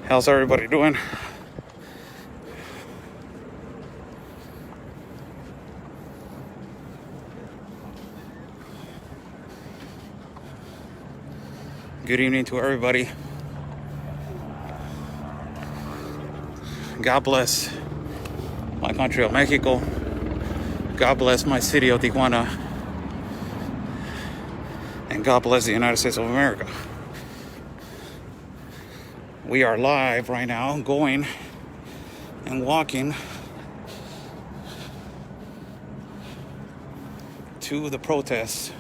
How's everybody doing? Good evening to everybody. God bless my country of Mexico. God bless my city of Tijuana. And God bless the United States of America. We are live right now, going and walking to the protest,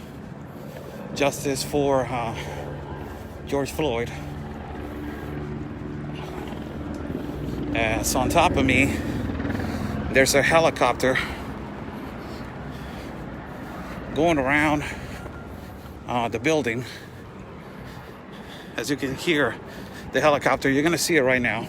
justice for George Floyd. So on top of me, there's a helicopter going around the building. As you can hear the helicopter, you're gonna see it right now.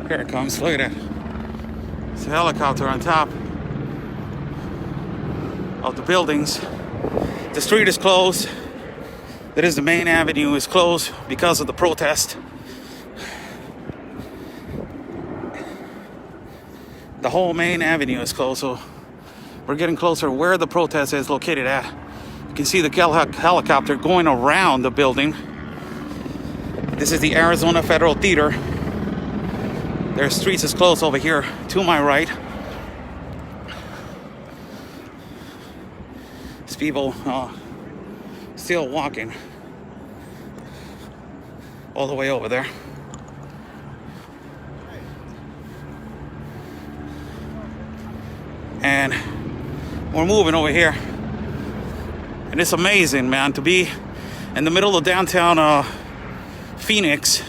Here it comes, look at it. It's a helicopter on top of the buildings. The street is closed. That is, the main avenue is closed because of the protest. The whole main avenue is closed, so we're getting closer where the protest is located at. You can see the helicopter going around the building. This is the Arizona Federal Theater. Their streets is closed over here to my right. These people still walking all the way over there. And we're moving over here. And it's amazing, man, to be in the middle of downtown Phoenix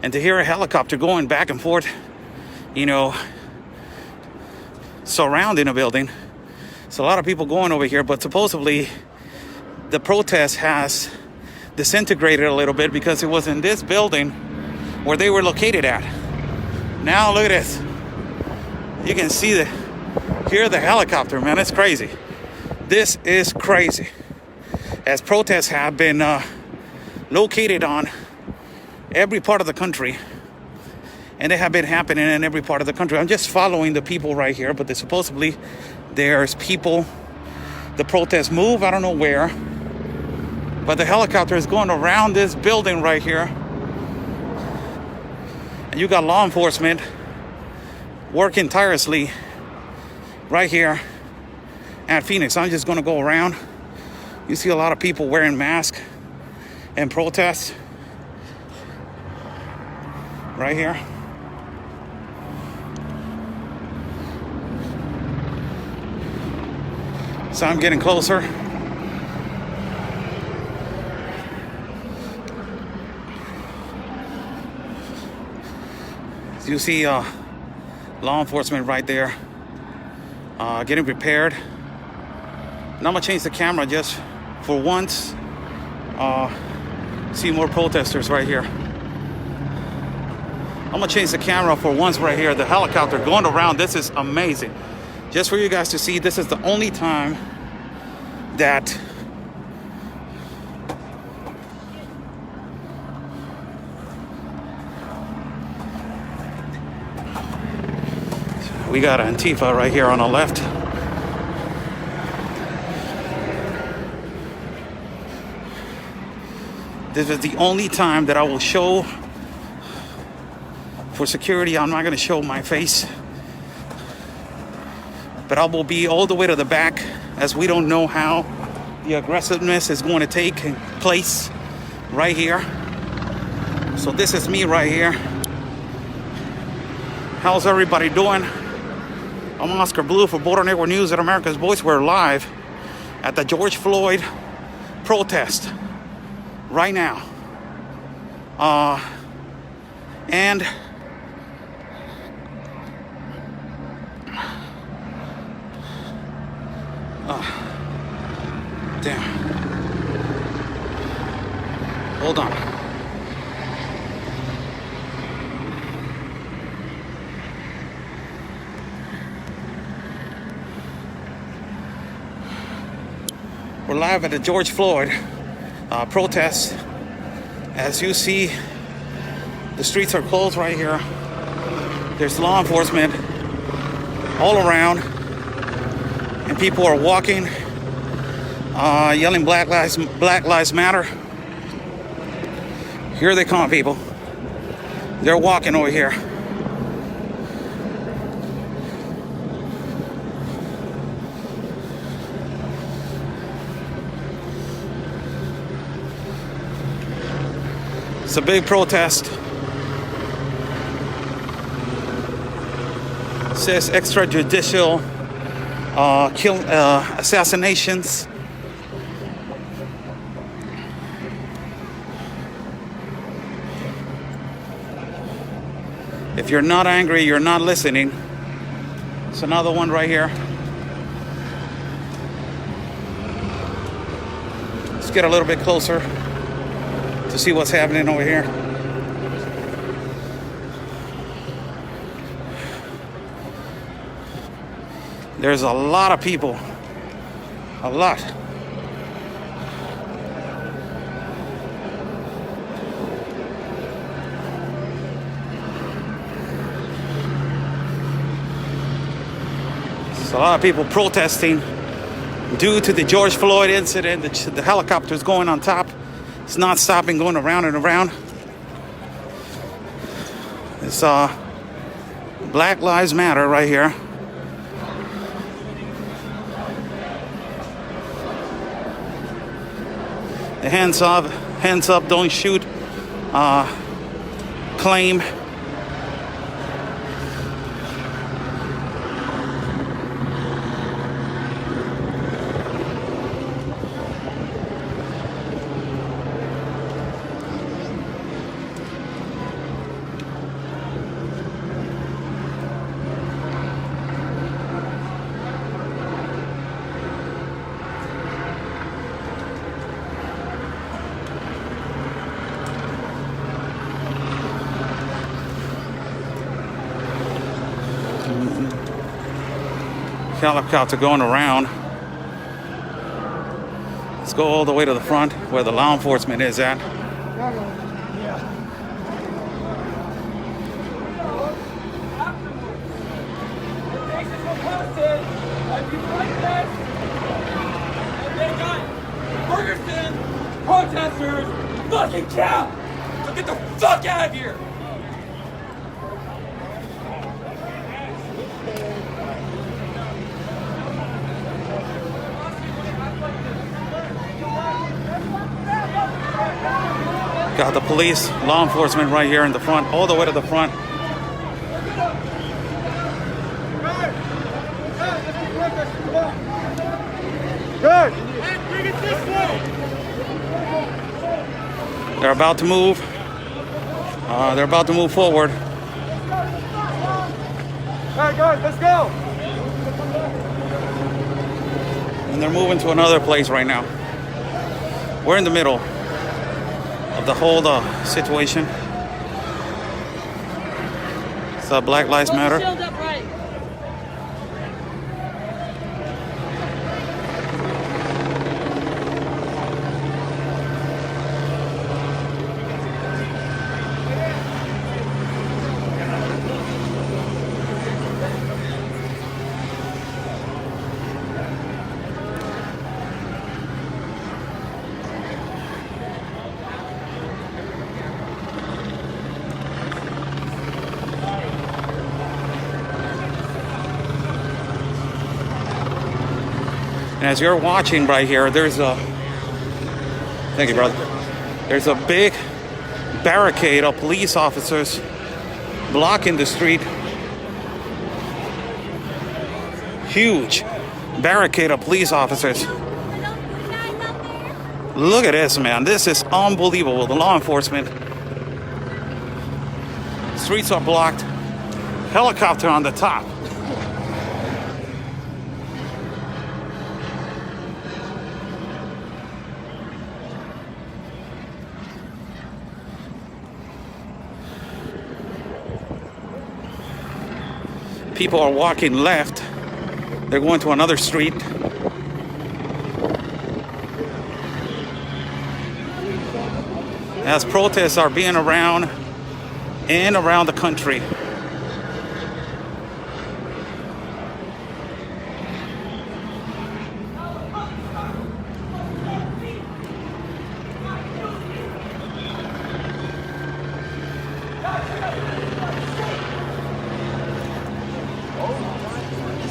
and to hear a helicopter going back and forth, surrounding a building. It's a lot of people going over here, but supposedly the protest has disintegrated a little bit because it was in this building where they were located at. Now look at this. You can hear the helicopter, man. It's crazy. This is crazy. As protests have been located on every part of the country, and they have been happening in every part of the country. I'm just following the people right here, but supposedly there's people. The protests move, I don't know where, but the helicopter is going around this building right here, and you got law enforcement working tirelessly right here at Phoenix. I'm just going to go around. You see a lot of people wearing masks and protests right here. So I'm getting closer. You see law enforcement right there getting prepared. Now I'm gonna change the camera just for once. See more protesters right here. I'm gonna change the camera for once right here. The helicopter going around. This is amazing. Just for you guys to see, this is the only time that we got Antifa right here on the left. This is the only time that I will show for security. I'm not going to show my face, but I will be all the way to the back, as we don't know how the aggressiveness is going to take place right here. So this is me right here. How's everybody doing? I'm Oscar Blue for Border Network News at America's Voice. We're live at the George Floyd protest right now. And damn. Hold on. We're live at the George Floyd protest. As you see, the streets are closed right here. There's law enforcement all around, and people are walking, yelling Black Lives Matter. Here they come, people. They're walking over here. It's a big protest. It says extrajudicial assassinations. If you're not angry, you're not listening. It's another one right here. Let's get a little bit closer to see what's happening over here. There's a lot of people. A lot. There's a lot of people protesting due to the George Floyd incident. The helicopter's going on top. It's not stopping, going around and around. It's Black Lives Matter right here. The hands up, don't shoot claim. Helicopter going around. Let's go all the way to the front where the law enforcement is at. Ferguson protesters fucking count! So get the fuck out of here! Got the police, law enforcement right here in the front, all the way to the front. Good. They're about to move. They're about to move forward. All right, guys, let's go. And they're moving to another place right now. We're in the middle of the whole situation. It's Black Lives Matter. And as you're watching right here, there's a, thank you, brother. There's a big barricade of police officers blocking the street. Huge barricade of police officers. Look at this, man. This is unbelievable. The law enforcement. Streets are blocked. Helicopter on the top. People are walking left. They're going to another street. as protests are being around and around the country.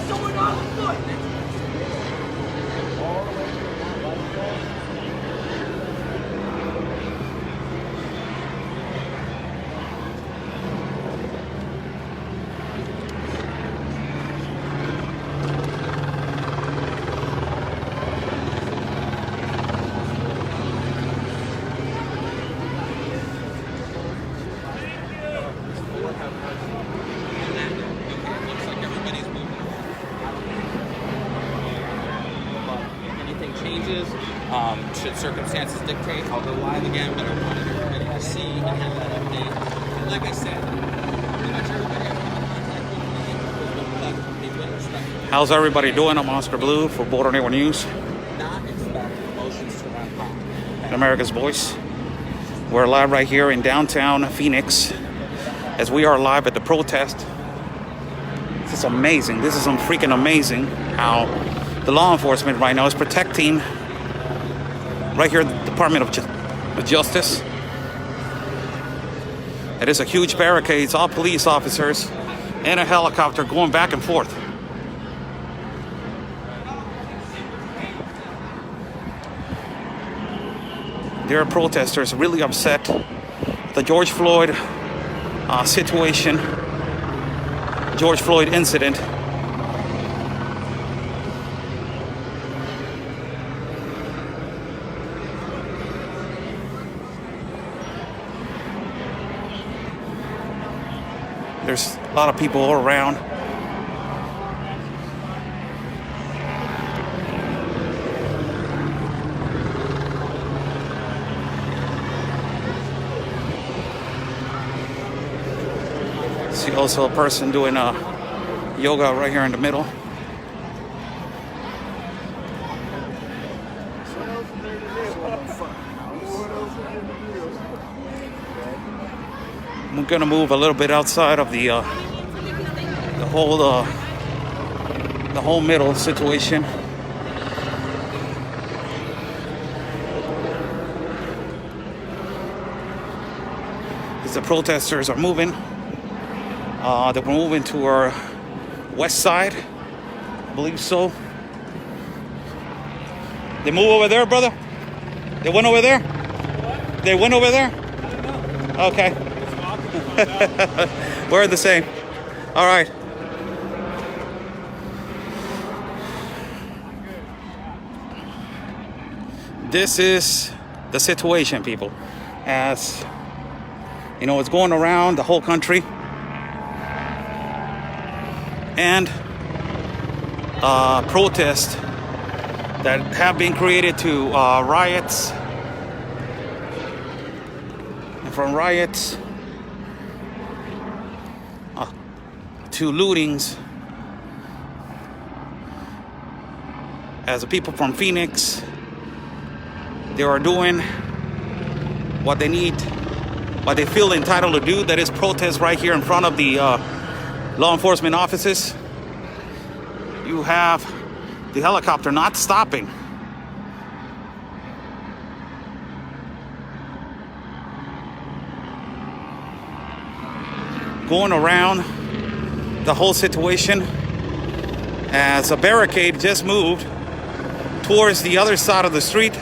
Someone on foot! Anything changes, should circumstances dictate, I'll go live again, but I wanted everybody to see and have that update. And like I said, pretty much everybody I've come in contact with, they've been respectful. How's everybody doing? I'm Oscar Blue for Border Network News, Not expect emotions to run high. America's Voice. We're live right here in downtown Phoenix as we are live at the protest. This is amazing. This is freaking amazing how the law enforcement right now is protecting right here the Department of Justice. It is a huge barricades, all police officers and a helicopter going back and forth. There are protesters really upset the George Floyd situation, George Floyd incident. There's a lot of people all around. See also a person doing yoga right here in the middle. I'm gonna move a little bit outside of the whole middle situation. As the protesters are moving, they're moving to our west side, I believe so. They move over there, brother? They went over there? They went over there? Okay. We're the same. All right. This is the situation, people. As you know, it's going around the whole country. And protests that have been created to riots. And from riots to lootings, as the people from Phoenix, they are doing what they need, what they feel entitled to do, that is protest right here in front of the law enforcement offices. You have the helicopter not stopping. Going around the whole situation as a barricade just moved towards the other side of the street.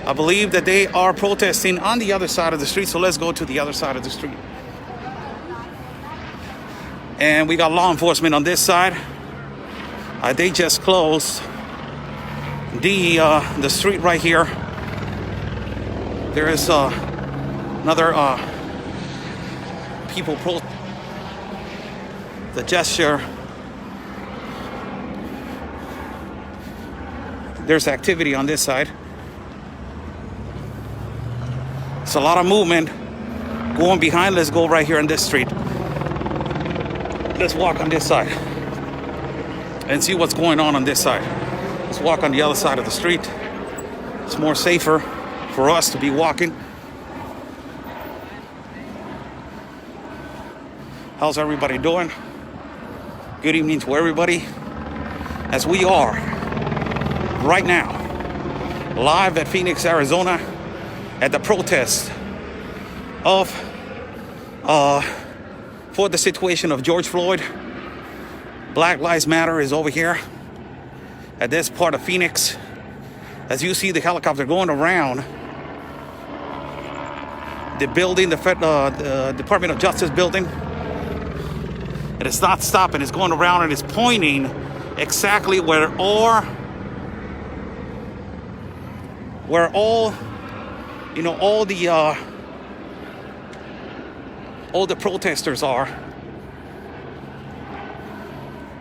I believe that they are protesting on the other side of the street, so let's go to the other side of the street. And we got law enforcement on this side. They just closed the street right here. There is another people the gesture. There's activity on this side. It's a lot of movement going behind. Let's go right here on this street. Let's walk on this side and see what's going on this side. Let's walk on the other side of the street. It's more safer for us to be walking. How's everybody doing? Good evening to everybody. As we are right now live at Phoenix, Arizona, at the protest of for the situation of George Floyd. Black Lives Matter is over here at this part of Phoenix. As you see the helicopter going around the building, the Department of Justice building. And it's not stopping, it's going around and it's pointing exactly where all the protesters are.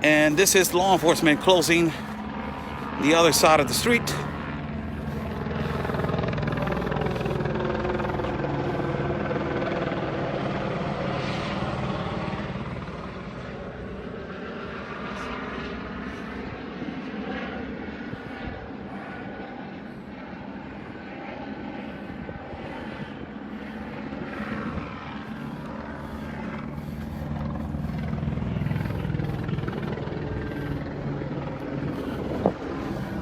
And this is law enforcement closing the other side of the street.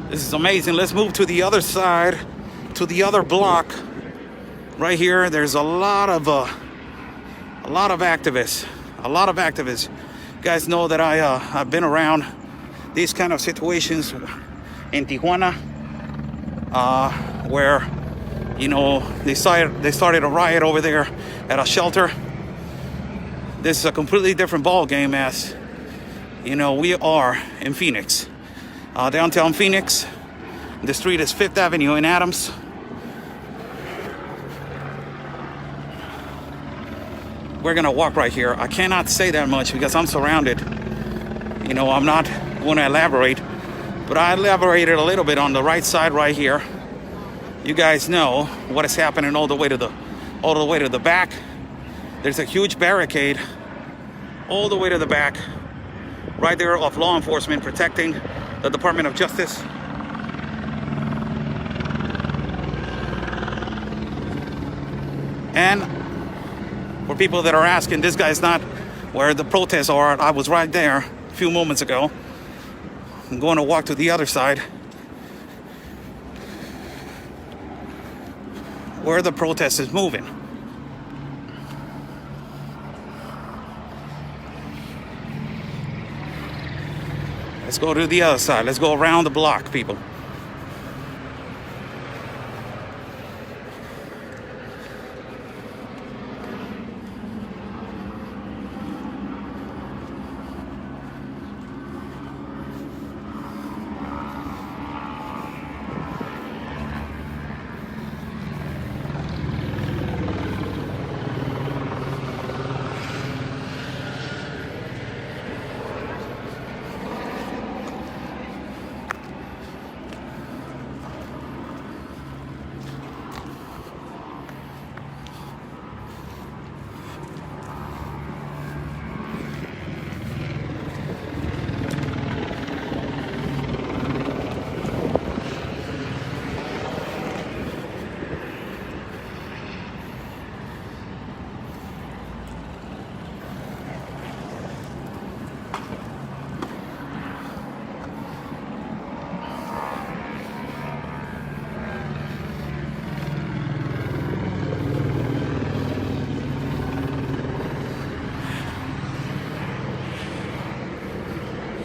This is amazing. Let's move to the other side, to the other block. Right here, there's a lot of activists. You guys know that I've been around these kind of situations in Tijuana, where they started a riot over there at a shelter. This is a completely different ball game, as we are in Phoenix. Downtown Phoenix. The street is 5th Avenue in Adams. We're gonna walk right here. I cannot say that much because I'm surrounded. I'm not going to elaborate, but I elaborated a little bit on the right side right here. You guys know what is happening all the way to the back. There's a huge barricade all the way to the back, right there, of law enforcement protecting the Department of Justice. And for people that are asking, this guy's not where the protests are. I was right there a few moments ago. I'm going to walk to the other side, where the protest is moving. Let's go to the other side. Let's go around the block, people.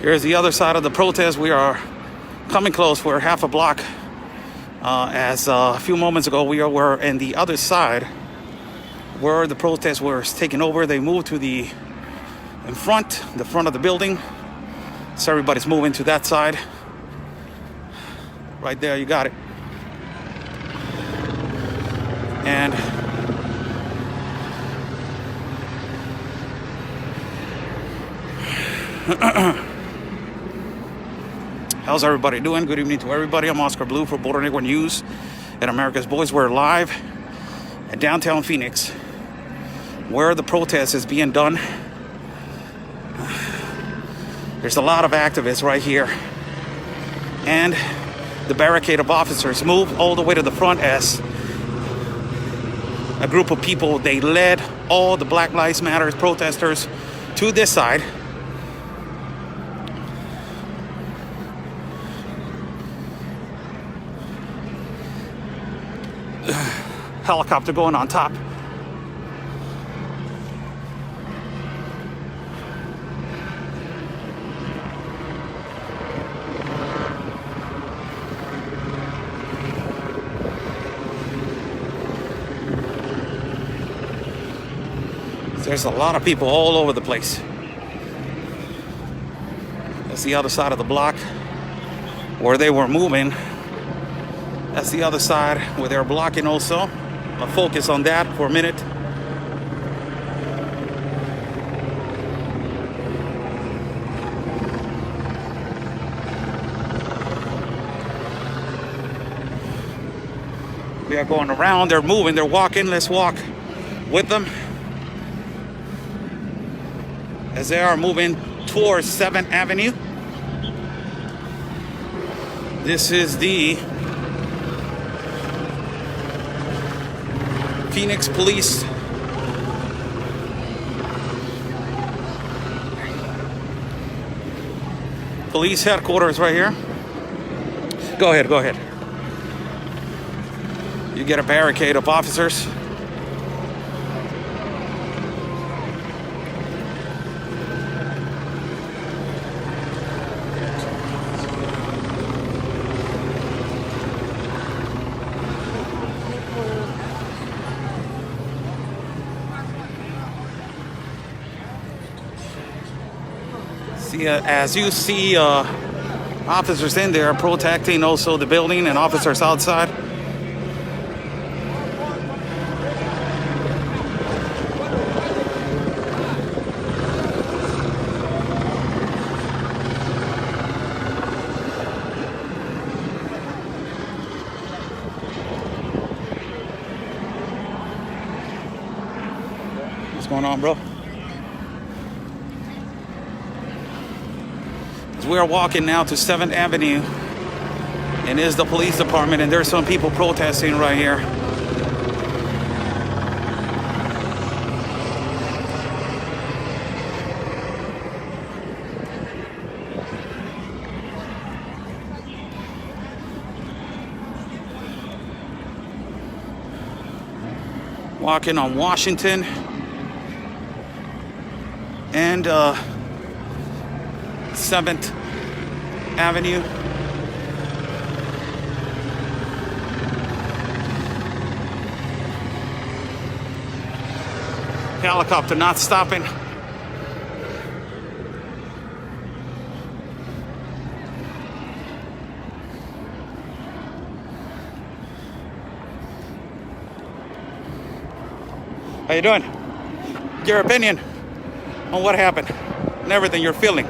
Here's the other side of the protest. We are coming close. We're half a block. As a few moments ago, we were in the other side where the protest was taking over. They moved to the front of the building. So everybody's moving to that side. Right there, you got it. And how's everybody doing? Good evening to everybody. I'm Oscar Blue for Border Network News and America's Voice. We're live at downtown Phoenix, where the protest is being done. There's a lot of activists right here. And the barricade of officers moved all the way to the front as a group of people, they led all the Black Lives Matter protesters to this side. Helicopter going on top. There's a lot of people all over the place. That's the other side of the block where they were moving. That's the other side where they're blocking also. I'll focus on that for a minute. We are going around, they're moving, they're walking. Let's walk with them as they are moving towards 7th Avenue. This is the Phoenix Police headquarters right here. Go ahead. You get a barricade of officers. See, as you see officers in there protecting also the building and officers outside. What's going on, bro? We are walking now to 7th Avenue, and is the police department, and there's some people protesting right here. Walking on Washington and 7th Avenue. Helicopter not stopping. How you doing? Your opinion on what happened and everything you're feeling.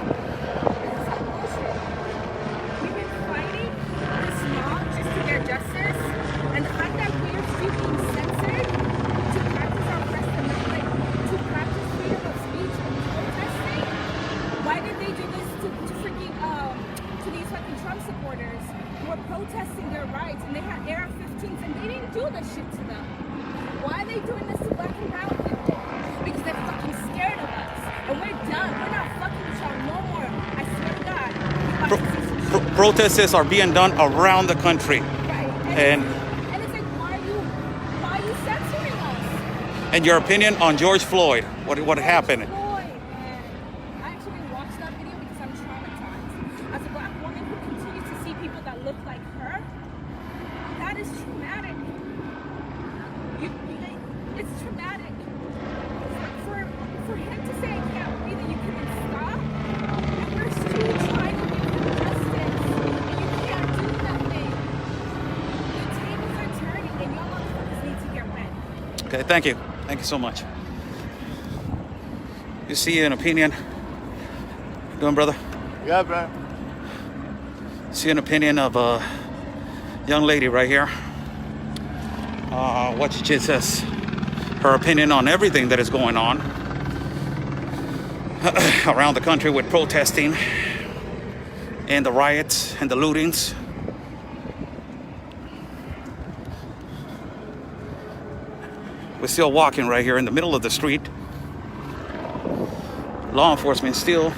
Protesting their rights, and they had AR-15s, and they didn't do this shit to them. Why are they doing this to black and brown people? Because they're fucking scared of us, and we're done. We're not fucking with y'all no more. I swear to God. Protests are being done around the country. Right. And it's like, why are you censoring us? And your opinion on George Floyd? What happened? I actually watched that video because I'm traumatized. As a black woman who continues to see people that look like her, that is traumatic. It's traumatic. For him to say, I can't breathe, and you couldn't stop, and we're still trying to give him justice, and you can't do nothing. The tables are turning, and y'all motherfuckers need to get ready. Okay, thank you. Thank you so much. You see an opinion? Doing, brother? Yeah, bro. See an opinion of a young lady right here. What she says, her opinion on everything that is going on around the country with protesting and the riots and the lootings. We're still walking right here in the middle of the street. law enforcement still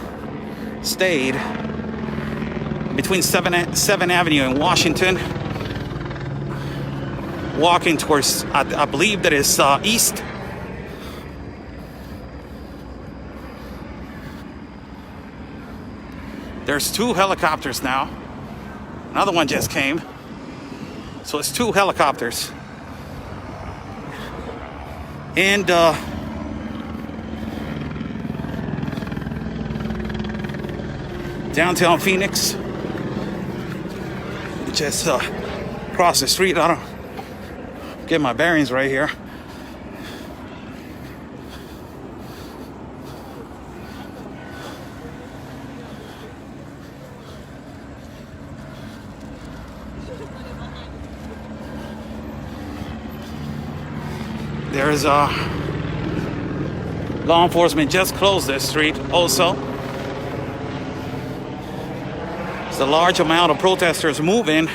stayed between 7th Avenue and Washington, walking towards, I believe that is east. There's 2 helicopters now. Another one just came. So it's 2 helicopters. And downtown Phoenix, just across the street. I don't get my bearings right here. There's law enforcement just closed this street also. There's a large amount of protesters moving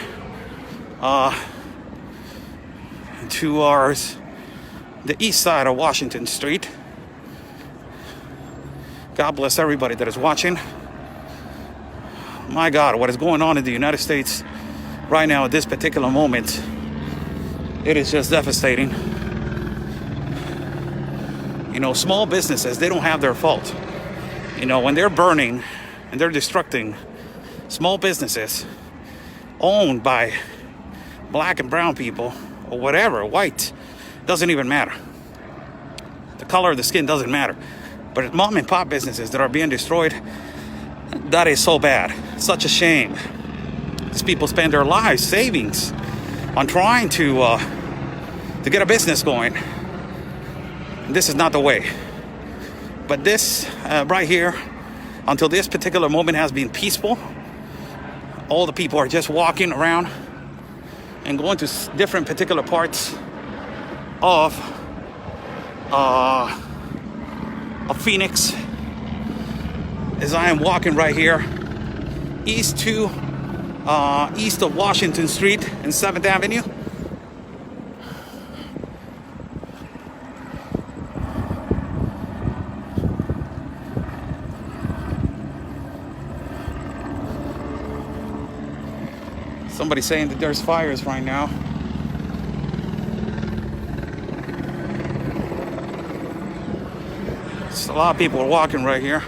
towards the east side of Washington Street. God bless everybody that is watching. My God, what is going on in the United States right now at this particular moment, it is just devastating. You know, small businesses, they don't have their fault. You know, when they're burning and they're destructing small businesses owned by black and brown people or whatever, white, doesn't even matter. The color of the skin doesn't matter. But mom and pop businesses that are being destroyed, that is so bad. Such a shame. These people spend their lives, savings, on trying to get a business going. This is not the way. But this right here, until this particular moment, has been peaceful. All the people are just walking around and going to different particular parts of Phoenix. As I am walking right here, east of Washington Street and 7th Avenue. Somebody's saying that there's fires right now. So a lot of people are walking right here.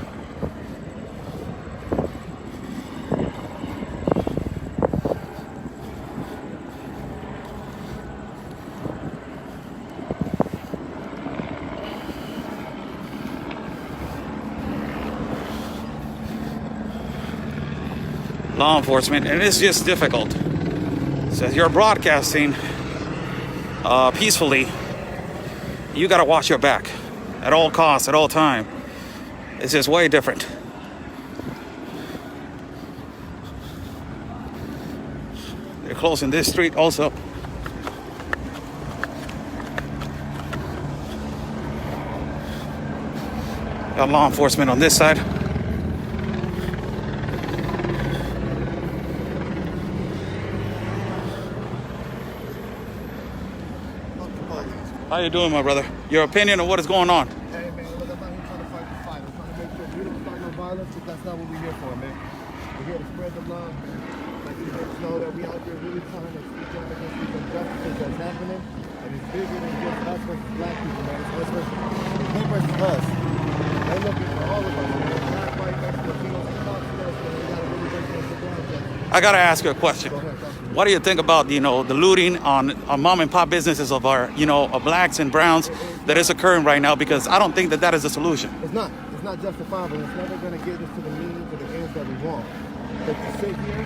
Law enforcement, and it's just difficult. So as you're broadcasting peacefully, you got to watch your back at all costs, at all time. It's just way different. They're closing this street also. Got law enforcement on this side. How you doing, my brother? Your opinion on what is going on? Hey, man, look, I'm not here trying to fight the fight. I'm trying to make sure we don't start no violence, because that's not what we're here for, man. We're here to spread the love. Like you guys know that we out there really trying to speak up against these injustices that's happening. And it's bigger than just us versus black people, man. It's us versus them versus us. They're looking for all of us, man. Black, white, Mexican, Latinos, come out to us, man. We gotta really break those down. I gotta ask you a question. Go ahead, talk to me. What do you think about, the looting on mom and pop businesses of our, of blacks and browns that is occurring right now? Because I don't think that is a solution. It's not justifiable. It's never going to get us to the means or the ends that we want. But to sit here,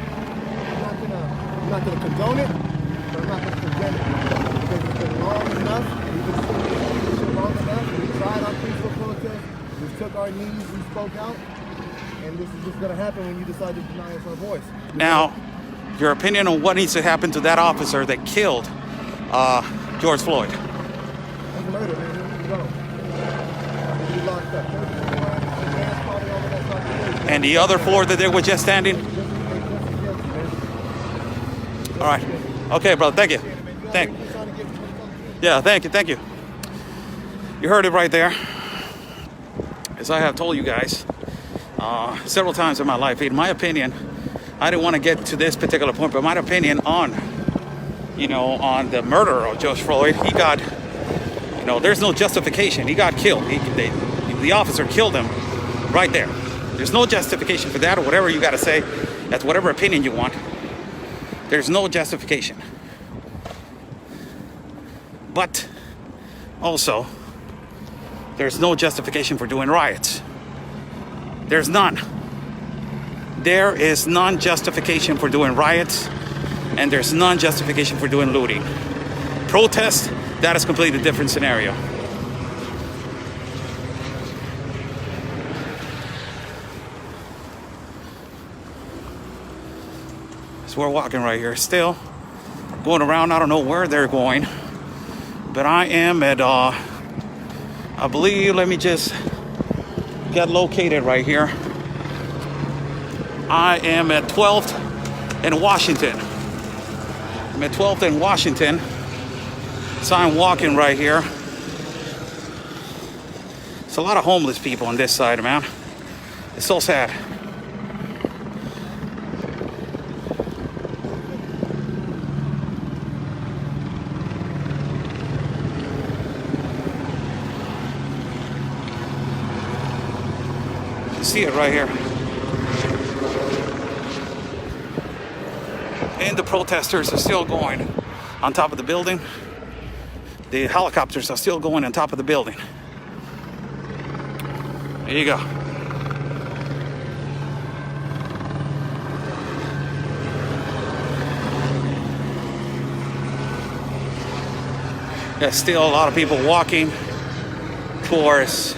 I'm not gonna condone it, but I'm not gonna condemn it. Because it's been long enough, we've been sitting this shit long enough, we tried our peaceful protest, we took our knees, we spoke out, and this is just gonna happen when you decide to deny us our voice. Now, your opinion on what needs to happen to that officer that killed George Floyd? That's murder, man. Here we go. We locked up. And the other four that they were just standing? All right. Okay, brother. Thank you. Thank you. Yeah, thank you. You heard it right there. as I have told you guys several times in my life, in my opinion, I didn't want to get to this particular point, but my opinion on, on the murder of George Floyd, he got, there's no justification. He got killed. The officer killed him right there. There's no justification for that, or whatever you got to say. That's whatever opinion you want. There's no justification. But also, there's no justification for doing riots. There's none. There is none justification for doing riots, and there's none justification for doing looting. Protest, that is a completely different scenario. So we're walking right here, still going around. I don't know where they're going, but I am at, I believe, let me just get located right here. I am at 12th and Washington. I'm at 12th and Washington. So I'm walking right here. It's a lot of homeless people on this side, man. It's so sad. You see it right here. And the protesters are still going on top of the building. The helicopters are still going on top of the building. There you go. There's still a lot of people walking towards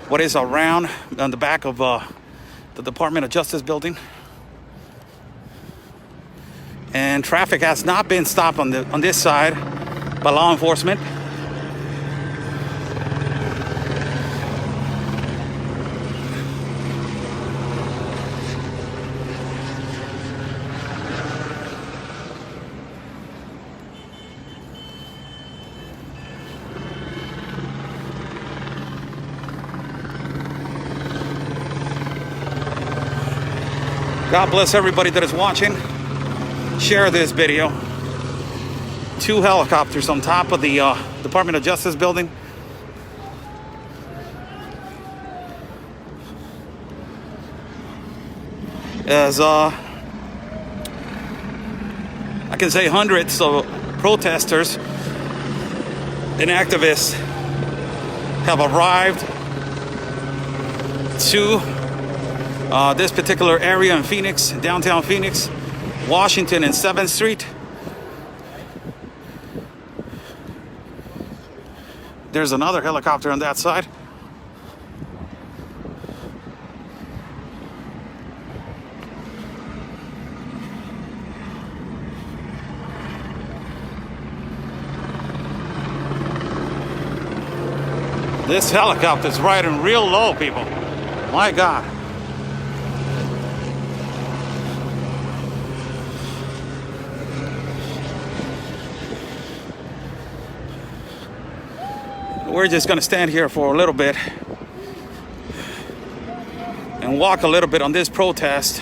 what is around on the back of the Department of Justice building. And traffic has not been stopped on this side by law enforcement. God bless everybody that is watching. Share this video. 2 helicopters on top of the Department of Justice building. As I can say, hundreds of protesters and activists have arrived to this particular area in Phoenix, downtown Phoenix, Washington and 7th Street. There's another helicopter on that side. This helicopter's riding real low, people. My God. We're just going to stand here for a little bit and walk a little bit on this protest.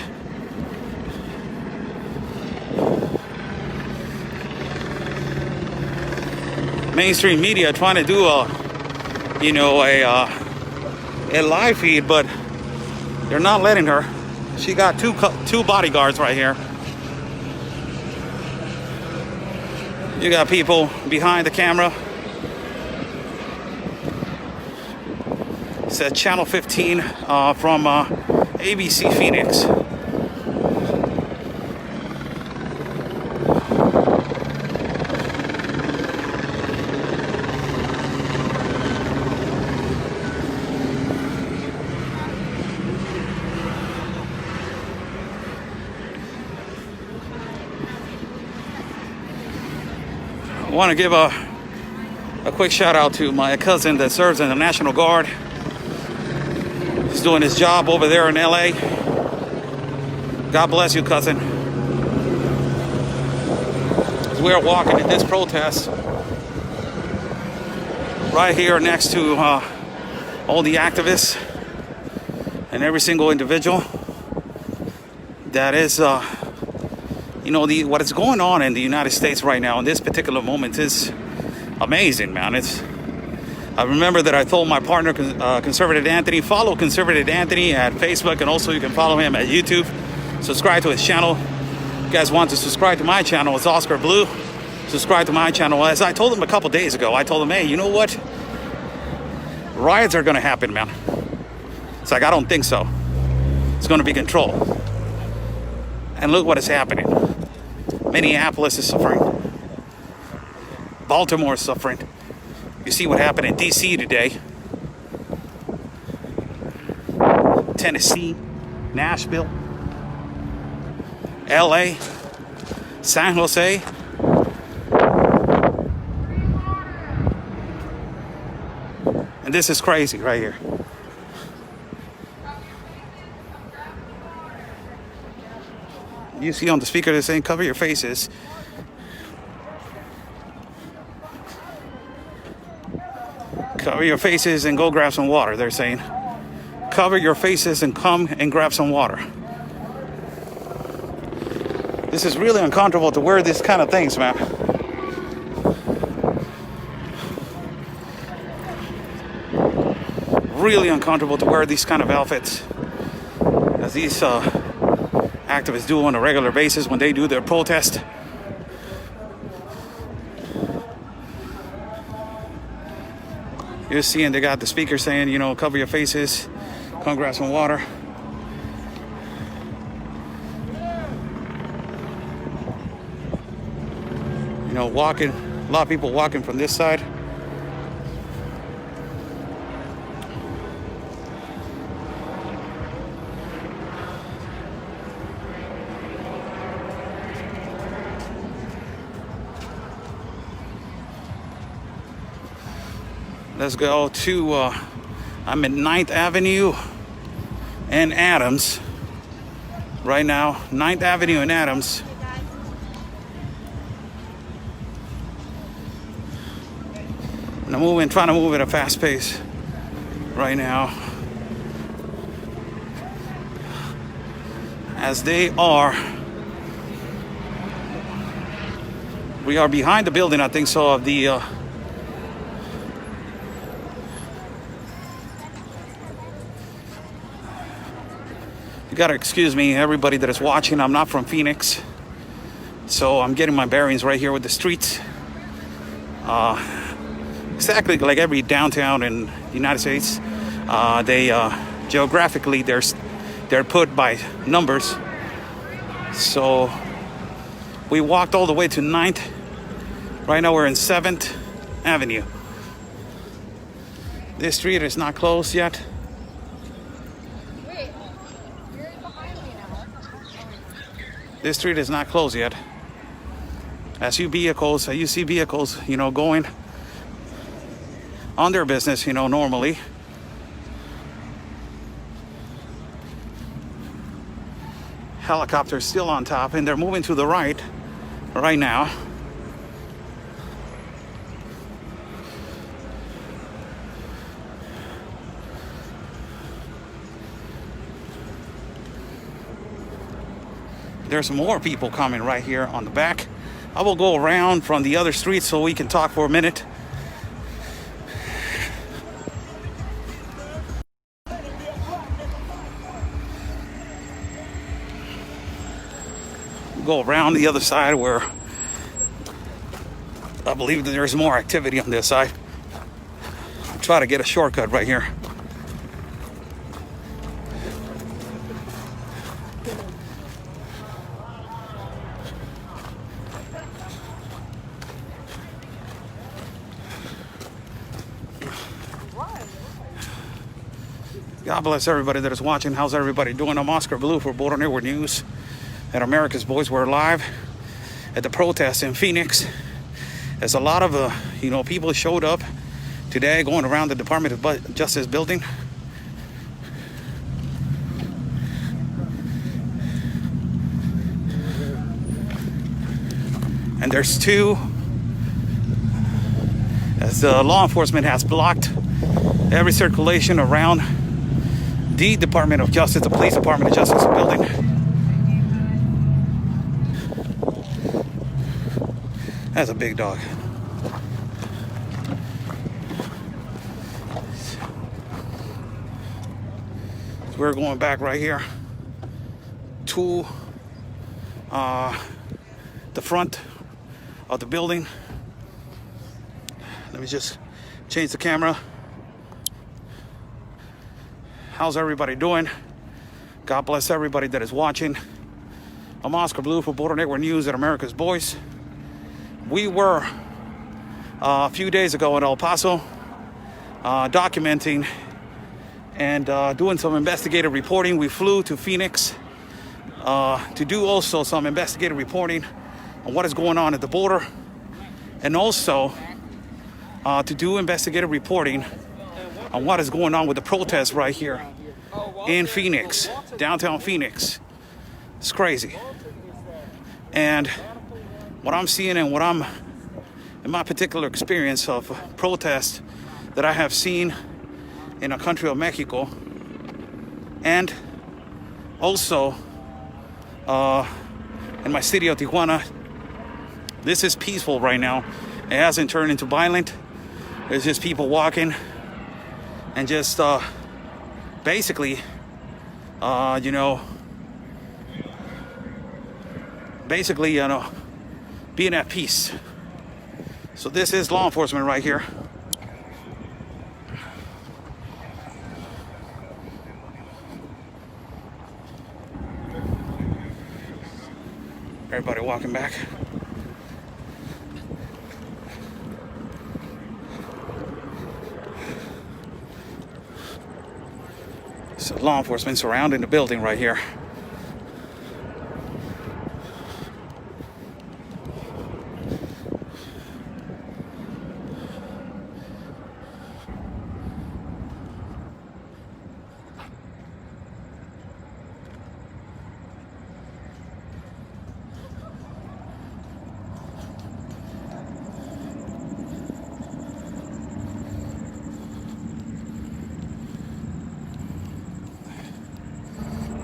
Mainstream media trying to do a live feed, but they're not letting her. She got two bodyguards right here. You got people behind the camera. It's at Channel 15 from ABC Phoenix. I want to give a quick shout out to my cousin that serves in the National Guard. He's doing his job over there in LA. God bless you, cousin. As we are walking at this protest, right here next to all the activists, and every single individual that is, you know, what is going on in the United States right now in this particular moment is amazing, man. I remember that I told my partner, Conservative Anthony, follow Conservative Anthony at Facebook, and also you can follow him at YouTube. Subscribe to his channel. If you guys want to subscribe to my channel, it's Oscar Blue. Subscribe to my channel. As I told him a couple days ago, I told him, hey, you know what? Riots are going to happen, man. It's like, I don't think so. It's going to be controlled. And look what is happening. Minneapolis is suffering. Baltimore is suffering. You see what happened in D.C. today. Tennessee, Nashville, L.A., San Jose. And this is crazy right here. You see on the speaker they're saying, cover your faces. Cover your faces and go grab some water, they're saying. Cover your faces and come and grab some water. This is really uncomfortable to wear these kind of things, man. Really uncomfortable to wear these kind of outfits, as these activists do on a regular basis when they do their protest. You're seeing they got the speaker saying, you know, cover your faces, come grab some water. You know, walking, a lot of people walking from this side. Let's go to, I'm at 9th Avenue and Adams right now. 9th Avenue and Adams. And I'm trying to move at a fast pace right now. As they are, we are behind the building, I think so, of the, you gotta excuse me, everybody that is watching. I'm not from Phoenix, so I'm getting my bearings right here with the streets. Exactly like every downtown in the United States, they geographically they're put by numbers. So we walked all the way to 9th. Right now we're in 7th Avenue. This street is not closed yet. This street is not closed yet. As you see vehicles, you know, going on their business, you know, normally. Helicopters still on top, and they're moving to the right now. There's more people coming right here on the back. I will go around from the other street so we can talk for a minute. Go around the other side where I believe that there's more activity on this side. Try to get a shortcut right here. God bless everybody that is watching. How's everybody doing? I'm Oscar Blue for Border Network News. And America's Boys, we're live at the protest in Phoenix. As a lot of people showed up today going around the Department of Justice building. And there's two, as the law enforcement has blocked every circulation around the Department of Justice, the Police Department of Justice building. That's a big dog. So we're going back right here to the front of the building. Let me just change the camera. How's everybody doing? God bless everybody that is watching. I'm Oscar Blue for Border Network News at America's Voice. We were a few days ago in El Paso documenting and doing some investigative reporting. We flew to Phoenix to do also some investigative reporting on what is going on at the border, and also to do investigative reporting on what is going on with the protests right here in Phoenix, downtown Phoenix. It's crazy. And what I'm seeing and what I'm, in my particular experience of protests that I have seen in the country of Mexico, and also in my city of Tijuana, this is peaceful right now. It hasn't turned into violent. There's just people walking and just basically, being at peace. So this is law enforcement right here. Everybody walking back. So law enforcement surrounding the building right here.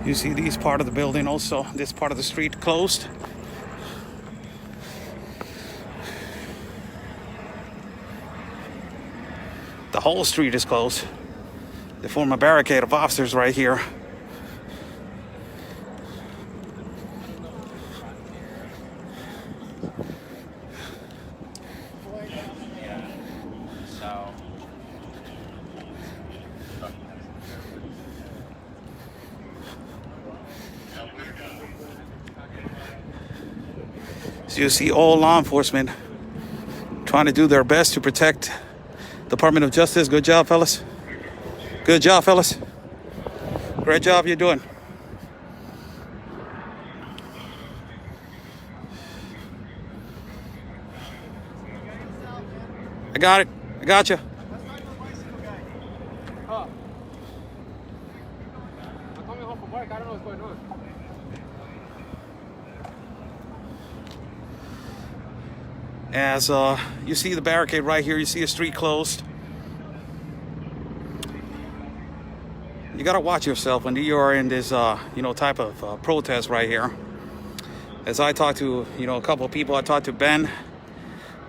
You see these part of the building also, this part of the street closed. The whole street is closed. They form a barricade of officers right here. So you see all law enforcement trying to do their best to protect the Department of Justice. Good job, fellas. Good job, fellas. Great job you're doing. I got it. I got you. I'm coming home from work. I don't know what's going on. As you see the barricade right here, you see a street closed. You gotta watch yourself when you are in this, type of protest right here. As I talked to, a couple of people, I talked to Ben,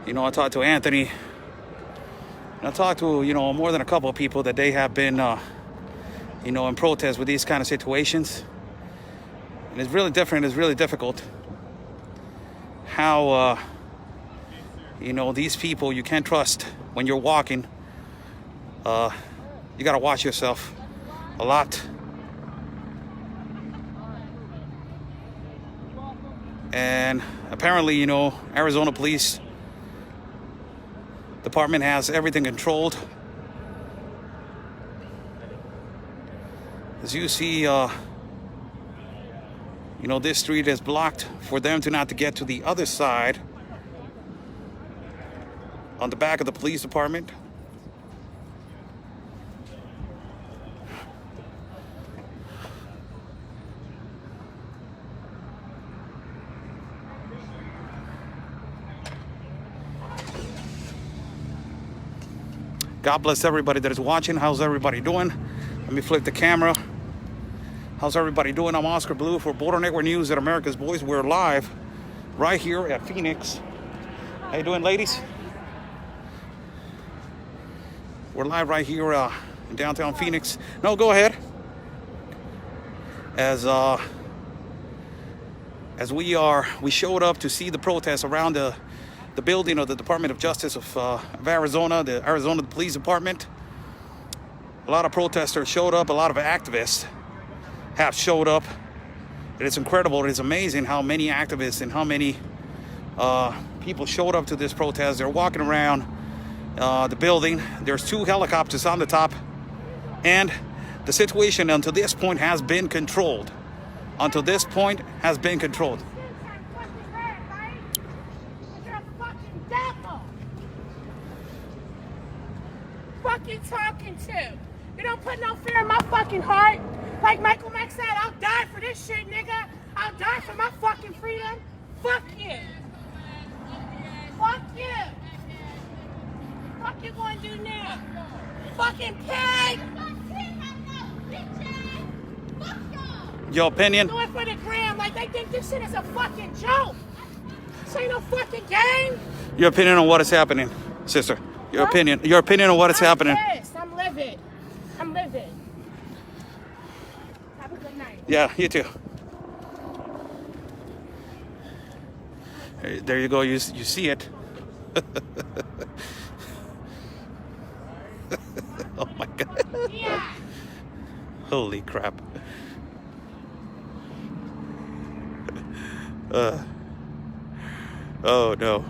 I talked to Anthony, and I talked to, more than a couple of people that they have been, in protest with these kind of situations. And it's really different. It's really difficult how, these people you can't trust when you're walking. You gotta watch yourself a lot. And apparently, Arizona Police Department has everything controlled. As you see, this street is blocked for them to not to get to the other side on the back of the police department. God bless everybody that is watching. How's everybody doing? Let me flip the camera. How's everybody doing? I'm Oscar Blue for Border Network News at America's Voice. We're live right here at Phoenix. How you doing, ladies? We're live right here in downtown Phoenix. No, go ahead. As we showed up to see the protests around the building of the Department of Justice of Arizona, the Arizona Police Department. A lot of protesters showed up. A lot of activists have showed up. It is incredible. It is amazing how many activists and how many people showed up to this protest. They're walking around the building. There's 2 helicopters on the top, and the situation until this point has been controlled. Until this point has been controlled. Fuck you talking to? You don't put no fear in my fucking heart. Like Michael Mack said, I'll die for this shit, nigga. I'll die for my fucking freedom. Fuck you. Fuck you. Fuck you gonna do now? Fucking pig. Your opinion? Do it for the gram like they think this shit is a fucking joke. This ain't no fucking game. Your opinion on what is happening, sister. Your opinion. Your opinion on what is happening. Pissed. I'm livid. I'm livid. Have a good night. Yeah, you too. There you go. You see it. Oh my God. Yeah. Holy crap. Oh no.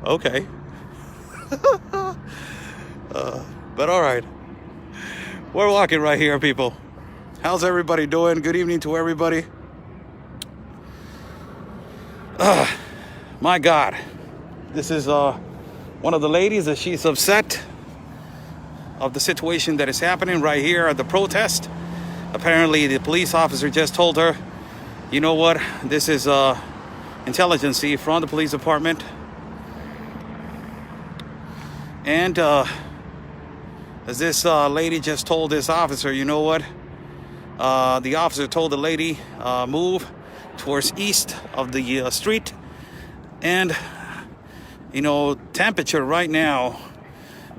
Okay. But all right. We're walking right here, people. How's everybody doing? Good evening to everybody. My God. This is one of the ladies that she's upset of the situation that is happening right here at the protest. Apparently the police officer just told her, you know what, this is intelligence from the police department. And as this lady just told this officer, you know what, the officer told the lady move towards east of the street. And you know, temperature right now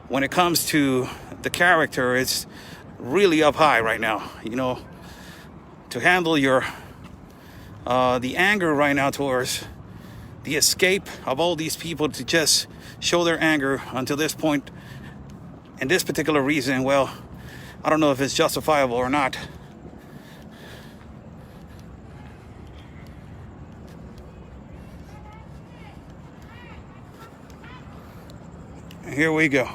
when it comes to the character is really up high right now. You know, to handle your the anger right now towards the escape of all these people to just show their anger until this point and this particular reason, well, I don't know if it's justifiable or not. Here we go.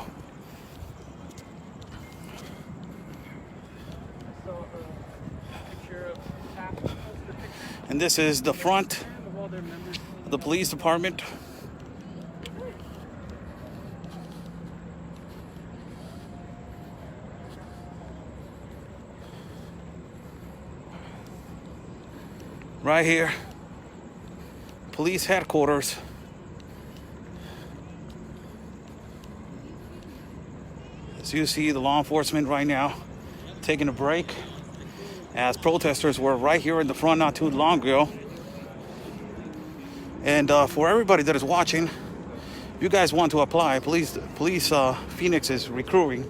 And this is the front of the police department. Right here, police headquarters. As you see, the law enforcement right now taking a break, as protesters were right here in the front not too long ago. And for everybody that is watching, if you guys want to apply, police Phoenix is recruiting.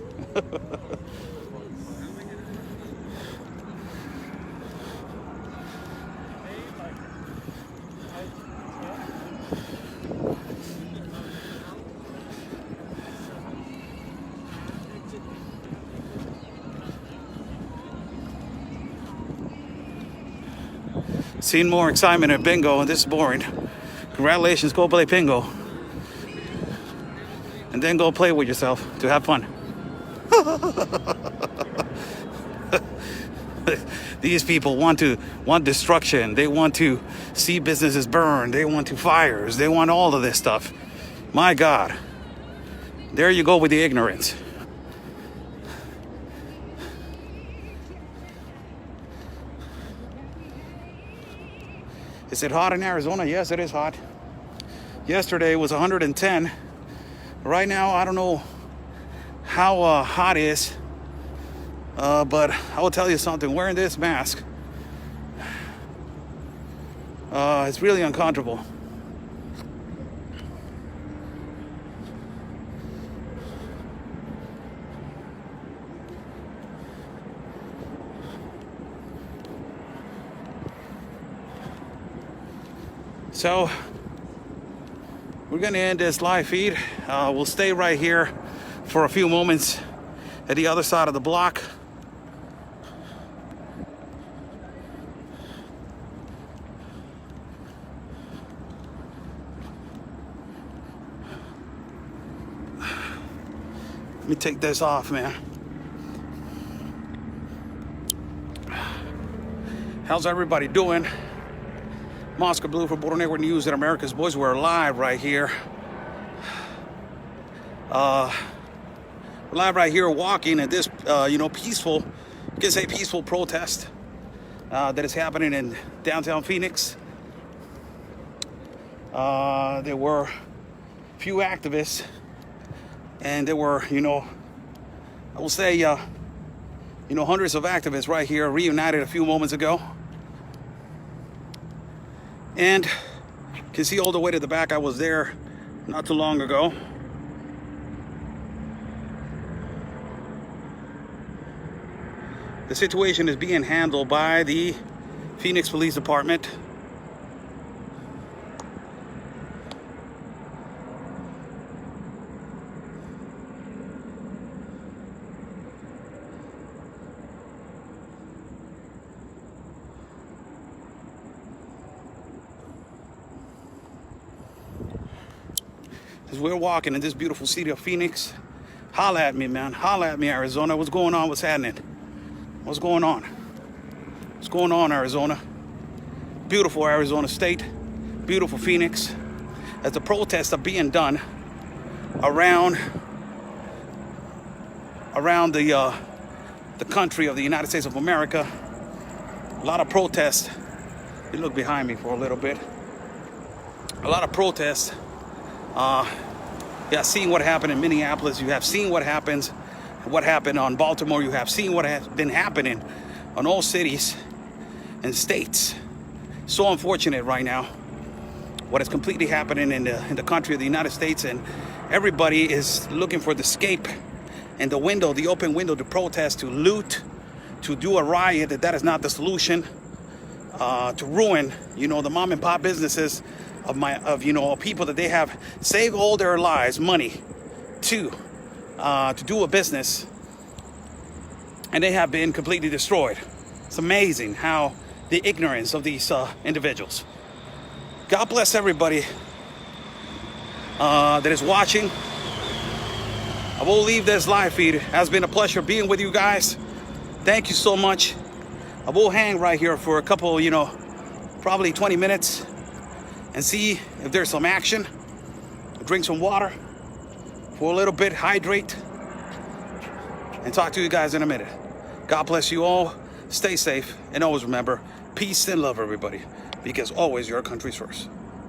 Seen more excitement at bingo, and this is boring. Congratulations, go play bingo. And then go play with yourself to have fun. These people want destruction. They want to see businesses burn. They want fires. They want all of this stuff. My God. There you go with the ignorance. Is it hot in Arizona? Yes, it is hot. Yesterday was 110. Right now, I don't know how hot it is. But I will tell you something, wearing this mask, it's really uncomfortable. So we're gonna end this live feed. We'll stay right here for a few moments at the other side of the block. Let me take this off, man. How's everybody doing? Oscar Blue for Border Network News and America's Voice. We're live right here. We're live right here walking at this, peaceful, you can say peaceful protest that is happening in downtown Phoenix. There were a few activists, and there were, I will say, hundreds of activists right here reunited a few moments ago. And you can see all the way to the back. I was there not too long ago. The situation is being handled by the Phoenix Police Department. As we're walking in this beautiful city of Phoenix, holla at me, man. Holla at me, Arizona. What's going on? What's happening? What's going on? What's going on, Arizona? Beautiful Arizona state. Beautiful Phoenix. As the protests are being done around the country of the United States of America. A lot of protests. You look behind me for a little bit. A lot of protests. You have seen what happened in Minneapolis. You have seen what happened on Baltimore. You have seen what has been happening on all cities and states. So unfortunate right now what is completely happening in the country of the United States, and everybody is looking for the escape and the open window to protest, to loot, to do a riot. That is not the solution. To ruin, the mom and pop businesses of people that they have saved all their lives, money to do a business, and they have been completely destroyed. It's amazing how the ignorance of these individuals. God bless everybody that is watching. I will leave this live feed. It has been a pleasure being with you guys. Thank you so much. I will hang right here for a couple, probably 20 minutes and see if there's some action. Drink some water for a little bit, hydrate, and talk to you guys in a minute. God bless you all. Stay safe, and always remember, peace and love, everybody, because always your country's first.